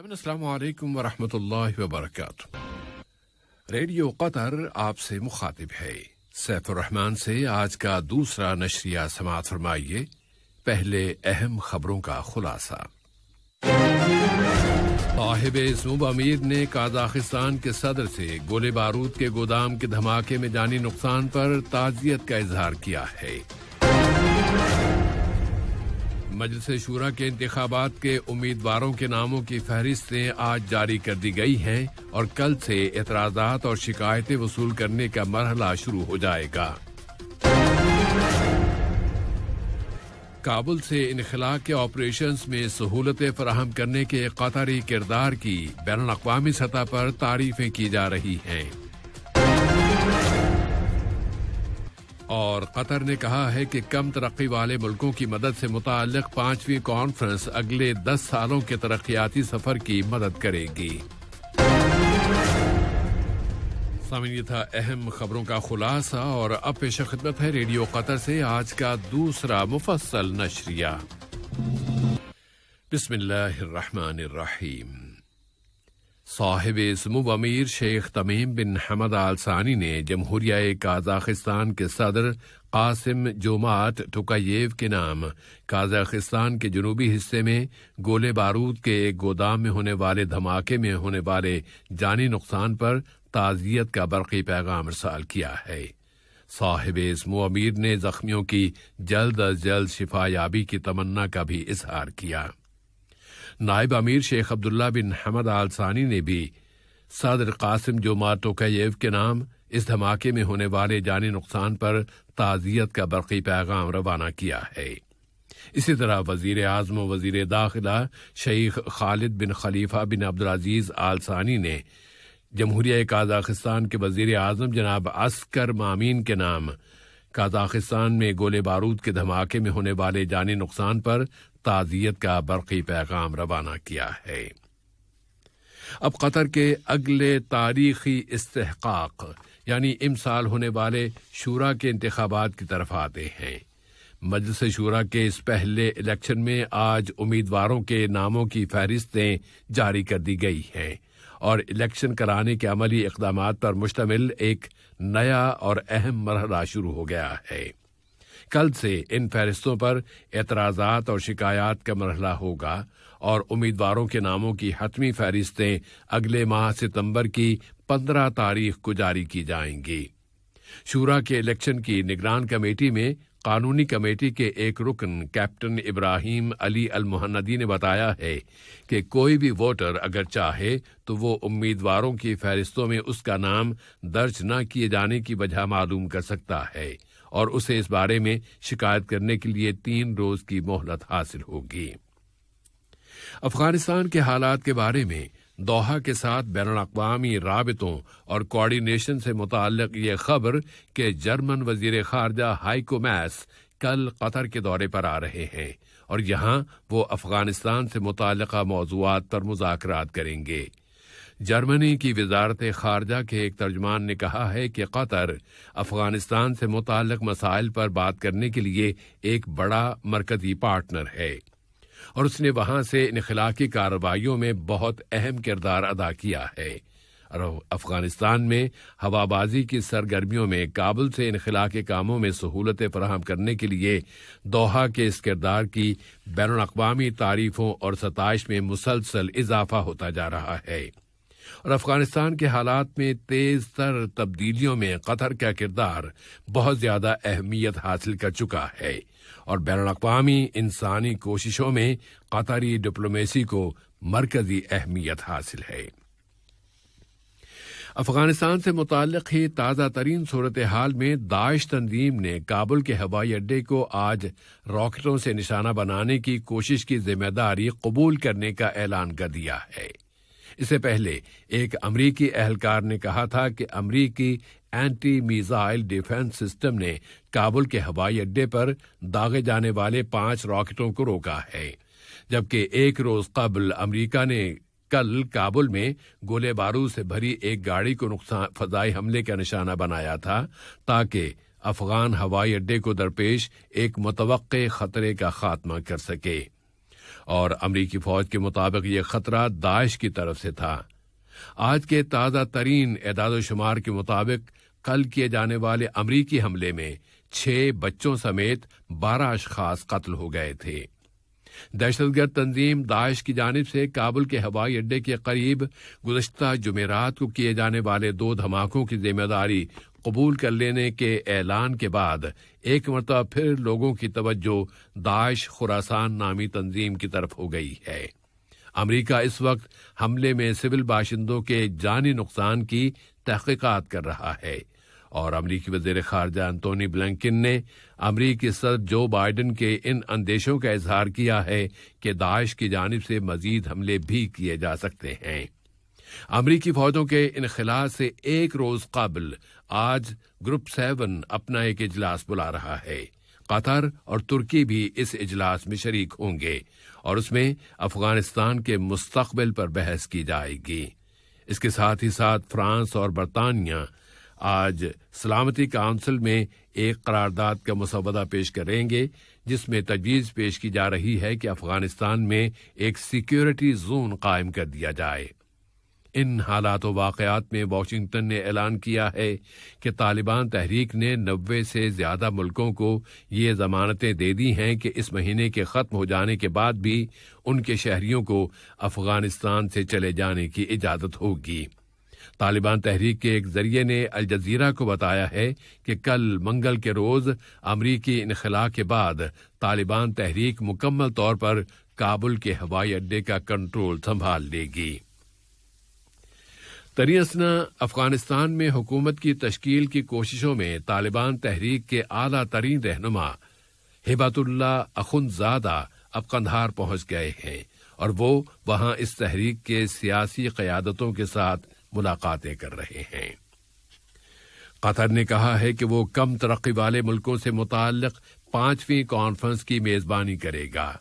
السلام علیکم ورحمۃ اللہ وبرکاتہ۔ ریڈیو قطر آپ سے مخاطب ہے۔ سیف الرحمان سے آج کا دوسرا نشریہ سماعت فرمائیے۔ پہلے اہم خبروں کا خلاصہ۔ صاحب اسمو امیر نے قازاخستان کے صدر سے گولے بارود کے گودام کے دھماکے میں جانی نقصان پر تعزیت کا اظہار کیا ہے۔ مجلس شورا کے انتخابات کے امیدواروں کے ناموں کی فہرستیں آج جاری کر دی گئی ہیں اور کل سے اعتراضات اور شکایتیں وصول کرنے کا مرحلہ شروع ہو جائے گا۔ کابل سے انخلاء کے آپریشنز میں سہولتیں فراہم کرنے کے قطری کردار کی بین الاقوامی سطح پر تعریفیں کی جا رہی ہیں، اور قطر نے کہا ہے کہ کم ترقی والے ملکوں کی مدد سے متعلق 5ویں کانفرنس اگلے 10 سالوں کے ترقیاتی سفر کی مدد کرے گی۔ سامعین، یہ تھا اہم خبروں کا خلاصہ، اور اب پیش خدمت ہے ریڈیو قطر سے آج کا دوسرا مفصل نشریہ۔ بسم اللہ الرحمن الرحیم۔ صاحب سمو امیر شیخ تمیم بن حمد آل ثانی نے جمہوریہ قازاخستان کے صدر قاسم جومارٹ ٹوکایف کے نام قازاخستان کے جنوبی حصے میں گولے بارود کے ایک گودام میں ہونے والے دھماکے میں ہونے والے جانی نقصان پر تعزیت کا برقی پیغام ارسال کیا ہے۔ صاحب سمو امیر نے زخمیوں کی جلد از جلد شفا یابی کی تمنا کا بھی اظہار کیا۔ نائب امیر شیخ عبداللہ بن حمد آل ثانی نے بھی صدر قاسم جومارٹ ٹوکایف کے نام اس دھماکے میں ہونے والے جانی نقصان پر تعزیت کا برقی پیغام روانہ کیا ہے۔ اسی طرح وزیر اعظم و وزیر داخلہ شیخ خالد بن خلیفہ بن عبدالعزیز آل ثانی نے جمہوریہ قازاخستان کے وزیر اعظم جناب عسکر مامین کے نام قازاخستان میں گولے بارود کے دھماکے میں ہونے والے جانی نقصان پر تعزیت کا برقی پیغام روانہ کیا ہے۔ اب قطر کے اگلے تاریخی استحقاق یعنی امسال ہونے والے شورا کے انتخابات کی طرف آتے ہیں۔ مجلس شورا کے اس پہلے الیکشن میں آج امیدواروں کے ناموں کی فہرستیں جاری کر دی گئی ہیں، اور الیکشن کرانے کے عملی اقدامات پر مشتمل ایک نیا اور اہم مرحلہ شروع ہو گیا ہے۔ کل سے ان فہرستوں پر اعتراضات اور شکایات کا مرحلہ ہوگا، اور امیدواروں کے ناموں کی حتمی فہرستیں اگلے ماہ ستمبر کی 15 تاریخ کو جاری کی جائیں گی۔ شورا کے الیکشن کی نگران کمیٹی میں قانونی کمیٹی کے ایک رکن کیپٹن ابراہیم علی المہندی نے بتایا ہے کہ کوئی بھی ووٹر اگر چاہے تو وہ امیدواروں کی فہرستوں میں اس کا نام درج نہ کیے جانے کی وجہ معلوم کر سکتا ہے، اور اسے اس بارے میں شکایت کرنے کے لیے 3 روز کی مہلت حاصل ہوگی۔ افغانستان کے حالات کے بارے میں دوحہ کے ساتھ بین الاقوامی رابطوں اور کوارڈینیشن سے متعلق یہ خبر کہ جرمن وزیر خارجہ ہائیکو میس کل قطر کے دورے پر آ رہے ہیں، اور یہاں وہ افغانستان سے متعلقہ موضوعات پر مذاکرات کریں گے۔ جرمنی کی وزارت خارجہ کے ایک ترجمان نے کہا ہے کہ قطر افغانستان سے متعلق مسائل پر بات کرنے کے لیے ایک بڑا مرکزی پارٹنر ہے، اور اس نے وہاں سے انخلاقی کارروائیوں میں بہت اہم کردار ادا کیا ہے، اور افغانستان میں ہوا بازی کی سرگرمیوں میں کابل سے انخلاء کے کاموں میں سہولتیں فراہم کرنے کے لیے دوحہ کے اس کردار کی بین الاقوامی تعریفوں اور ستائش میں مسلسل اضافہ ہوتا جا رہا ہے، اور افغانستان کے حالات میں تیز تر تبدیلیوں میں قطر کا کردار بہت زیادہ اہمیت حاصل کر چکا ہے، اور بین الاقوامی انسانی کوششوں میں قطری ڈپلومیسی کو مرکزی اہمیت حاصل ہے۔ افغانستان سے متعلق ہی تازہ ترین صورتحال میں داعش تنظیم نے کابل کے ہوائی اڈے کو آج راکٹوں سے نشانہ بنانے کی کوشش کی ذمہ داری قبول کرنے کا اعلان کر دیا ہے۔ اس سے پہلے ایک امریکی اہلکار نے کہا تھا کہ امریکی اینٹی میزائل ڈیفنس سسٹم نے کابل کے ہوائی اڈے پر داغے جانے والے 5 راکٹوں کو روکا ہے، جبکہ ایک روز قبل امریکہ نے کل کابل میں گولے بارود سے بھری ایک گاڑی کو فضائی حملے کا نشانہ بنایا تھا تاکہ افغان ہوائی اڈے کو درپیش ایک متوقع خطرے کا خاتمہ کر سکے۔ اور امریکی فوج کے مطابق یہ خطرہ داعش کی طرف سے تھا۔ آج کے تازہ ترین اعداد و شمار کے مطابق کل کیے جانے والے امریکی حملے میں 6 بچوں سمیت 12 اشخاص قتل ہو گئے تھے۔ دہشت گرد تنظیم داعش کی جانب سے کابل کے ہوائی اڈے کے قریب گزشتہ جمعرات کو کیے جانے والے 2 دھماکوں کی ذمہ داری قبول کر لینے کے اعلان کے بعد ایک مرتبہ پھر لوگوں کی توجہ داعش خراسان نامی تنظیم کی طرف ہو گئی ہے۔ امریکہ اس وقت حملے میں سول باشندوں کے جانی نقصان کی تحقیقات کر رہا ہے، اور امریکی وزیر خارجہ انتونی بلنکن نے امریکی صدر جو بائیڈن کے ان اندیشوں کا اظہار کیا ہے کہ داعش کی جانب سے مزید حملے بھی کیے جا سکتے ہیں۔ امریکی فوجوں کے انخلاء سے ایک روز قبل آج گروپ 7 اپنا ایک اجلاس بلا رہا ہے۔ قطر اور ترکی بھی اس اجلاس میں شریک ہوں گے اور اس میں افغانستان کے مستقبل پر بحث کی جائے گی۔ اس کے ساتھ ہی ساتھ فرانس اور برطانیہ آج سلامتی کونسل میں ایک قرارداد کا مسودہ پیش کریں گے، جس میں تجویز پیش کی جا رہی ہے کہ افغانستان میں ایک سیکیورٹی زون قائم کر دیا جائے۔ ان حالات و واقعات میں واشنگٹن نے اعلان کیا ہے کہ طالبان تحریک نے 90 سے زیادہ ملکوں کو یہ ضمانتیں دے دی ہیں کہ اس مہینے کے ختم ہو جانے کے بعد بھی ان کے شہریوں کو افغانستان سے چلے جانے کی اجازت ہوگی۔ طالبان تحریک کے ایک ذریعے نے الجزیرہ کو بتایا ہے کہ کل منگل کے روز امریکی انخلاء کے بعد طالبان تحریک مکمل طور پر کابل کے ہوائی اڈے کا کنٹرول سنبھال لے گی۔ ترین اثنا افغانستان میں حکومت کی تشکیل کی کوششوں میں طالبان تحریک کے اعلیٰ ترین رہنما ہبت اللہ اخندزادہ اب قندھار پہنچ گئے ہیں اور وہ وہاں اس تحریک کے سیاسی قیادتوں کے ساتھ ملاقاتیں کر رہے ہیں۔ قطر نے کہا ہے کہ وہ کم ترقی والے ملکوں سے متعلق 5ویں کانفرنس کی میزبانی کرے گا،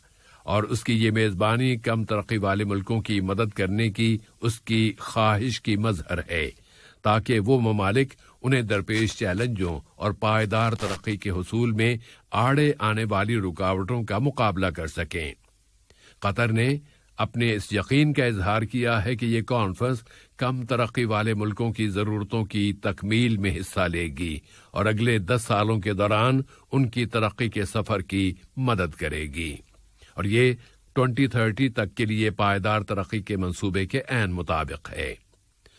اور اس کی یہ میزبانی کم ترقی والے ملکوں کی مدد کرنے کی اس کی خواہش کی مظہر ہے، تاکہ وہ ممالک انہیں درپیش چیلنجوں اور پائیدار ترقی کے حصول میں آڑے آنے والی رکاوٹوں کا مقابلہ کر سکیں۔ قطر نے اپنے اس یقین کا اظہار کیا ہے کہ یہ کانفرنس کم ترقی والے ملکوں کی ضرورتوں کی تکمیل میں حصہ لے گی اور اگلے 10 سالوں کے دوران ان کی ترقی کے سفر کی مدد کرے گی، اور یہ 2030 تک کے لیے پائیدار ترقی کے منصوبے کے عین مطابق ہے۔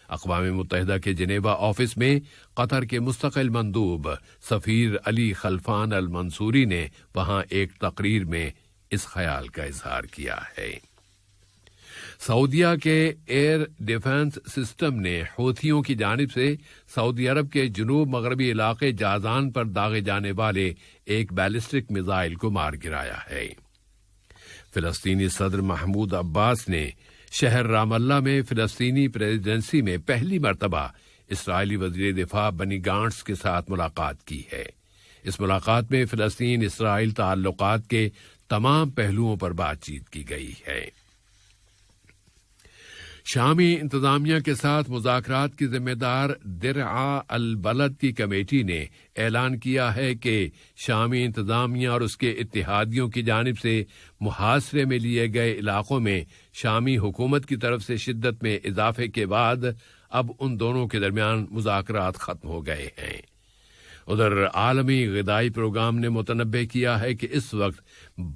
اقوام متحدہ کے جنیوا آفس میں قطر کے مستقل مندوب سفیر علی خلفان المنصوری نے وہاں ایک تقریر میں اس خیال کا اظہار کیا ہے۔ سعودیہ کے ایئر ڈیفنس سسٹم نے حوثیوں کی جانب سے سعودی عرب کے جنوب مغربی علاقے جازان پر داغے جانے والے ایک بیلسٹک میزائل کو مار گرایا ہے۔ فلسطینی صدر محمود عباس نے شہر رام اللہ میں فلسطینی پریزیڈنسی میں پہلی مرتبہ اسرائیلی وزیر دفاع بنی گانٹس کے ساتھ ملاقات کی ہے۔ اس ملاقات میں فلسطین اسرائیل تعلقات کے تمام پہلوؤں پر بات چیت کی گئی ہے۔ شامی انتظامیہ کے ساتھ مذاکرات کی ذمہ دار درعا البلد کی کمیٹی نے اعلان کیا ہے کہ شامی انتظامیہ اور اس کے اتحادیوں کی جانب سے محاصرے میں لیے گئے علاقوں میں شامی حکومت کی طرف سے شدت میں اضافے کے بعد اب ان دونوں کے درمیان مذاکرات ختم ہو گئے ہیں۔ ادھر عالمی غذائی پروگرام نے متنبع کیا ہے کہ اس وقت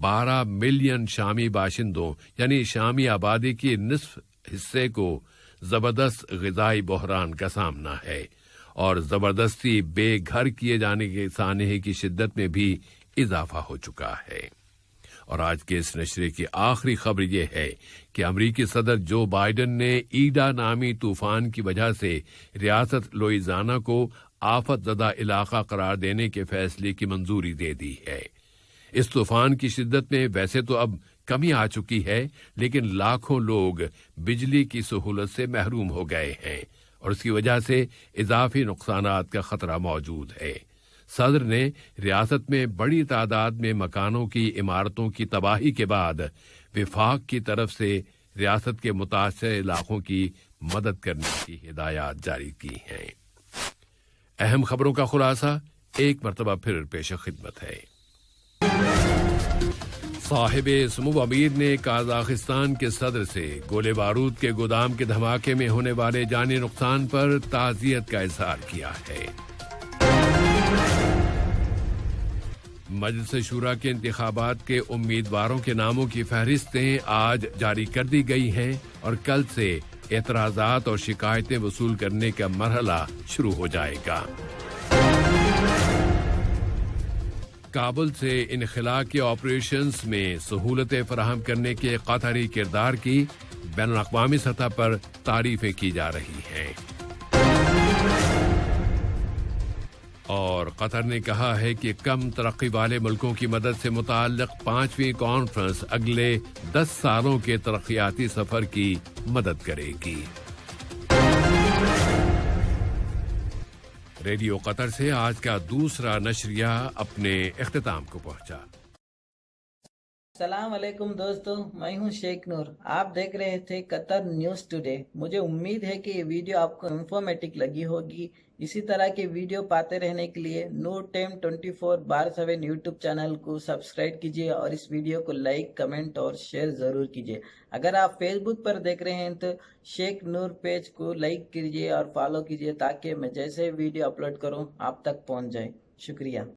12 ملین شامی باشندوں یعنی شامی آبادی کی نصف حصے کو زبردست غذائی بحران کا سامنا ہے، اور زبردستی بے گھر کیے جانے کے سانحے کی شدت میں بھی اضافہ ہو چکا ہے۔ اور آج کے اس نشرے کی آخری خبر یہ ہے کہ امریکی صدر جو بائیڈن نے ایڈا نامی طوفان کی وجہ سے ریاست لوئیزیانا کو آفت زدہ علاقہ قرار دینے کے فیصلے کی منظوری دے دی ہے۔ اس طوفان کی شدت میں ویسے تو اب کمی آ چکی ہے، لیکن لاکھوں لوگ بجلی کی سہولت سے محروم ہو گئے ہیں اور اس کی وجہ سے اضافی نقصانات کا خطرہ موجود ہے۔ صدر نے ریاست میں بڑی تعداد میں مکانوں کی عمارتوں کی تباہی کے بعد وفاق کی طرف سے ریاست کے متاثرہ علاقوں کی مدد کرنے کی ہدایات جاری کی ہیں۔ اہم خبروں کا خلاصہ ایک مرتبہ پھر پیش خدمت ہے۔ صاحب سمو امیر نے قازاخستان کے صدر سے گولے بارود کے گودام کے دھماکے میں ہونے والے جانی نقصان پر تعزیت کا اظہار کیا ہے۔ مجلس شورا کے انتخابات کے امیدواروں کے ناموں کی فہرستیں آج جاری کر دی گئی ہیں اور کل سے اعتراضات اور شکایتیں وصول کرنے کا مرحلہ شروع ہو جائے گا۔ کابل سے انخلا کے آپریشنز میں سہولتیں فراہم کرنے کے قطری کردار کی بین الاقوامی سطح پر تعریفیں کی جا رہی ہیں، اور قطر نے کہا ہے کہ کم ترقی والے ملکوں کی مدد سے متعلق 5ویں کانفرنس اگلے 10 سالوں کے ترقیاتی سفر کی مدد کرے گی۔ ریڈیو قطر سے آج کا دوسرا نشریہ اپنے اختتام کو پہنچا۔ السلام علیکم دوستو، میں ہوں شیخ نور۔ آپ دیکھ رہے تھے قطر نیوز ٹوڈے۔ مجھے امید ہے کہ یہ ویڈیو آپ کو انفارمیٹک لگی ہوگی۔ اسی طرح کے ویڈیو پاتے رہنے کے لیے نور ٹائم 24/7 یوٹیوب چینل کو سبسکرائب کیجیے اور اس ویڈیو کو لائک، کمنٹ اور شیئر ضرور کیجیے۔ اگر آپ فیس بک پر دیکھ رہے ہیں تو شیخ نور پیج کو لائک کیجیے اور فالو کیجیے تاکہ میں جیسے ویڈیو اپلوڈ کروں آپ تک پہنچ جائے۔ شکریہ۔